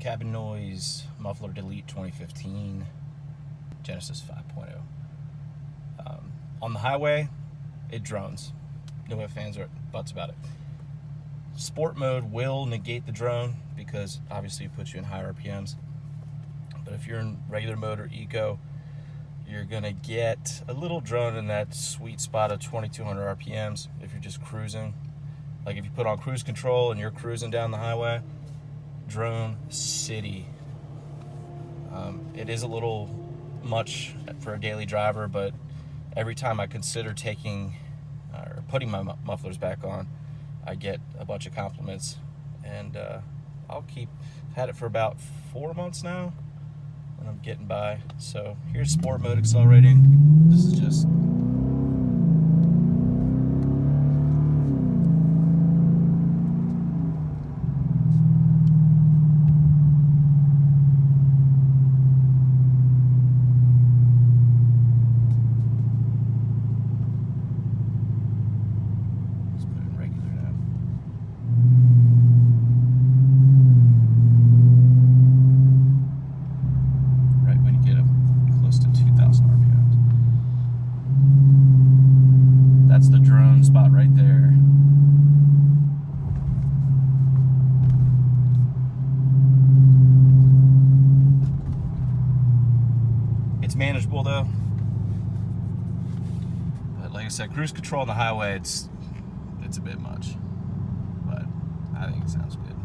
cabin noise, muffler delete 2015, Genesis 5.0. On the highway, it drones. No ifs, ands, or buts about it. Sport mode will negate the drone because obviously it puts you in higher RPMs. But if you're in regular mode or eco, you're gonna get a little drone in that sweet spot of 2200 RPMs if you're just cruising. Like if you put on cruise control and you're cruising down the highway, drone city. It is a little much for a daily driver, but every time I consider taking or putting my mufflers back on, I get a bunch of compliments, and I've had it for about 4 months now, and I'm getting by. So here's sport mode accelerating. This is just the drone spot right there. It's manageable though. But like I said, cruise control on the highway, it's a bit much. But I think it sounds good.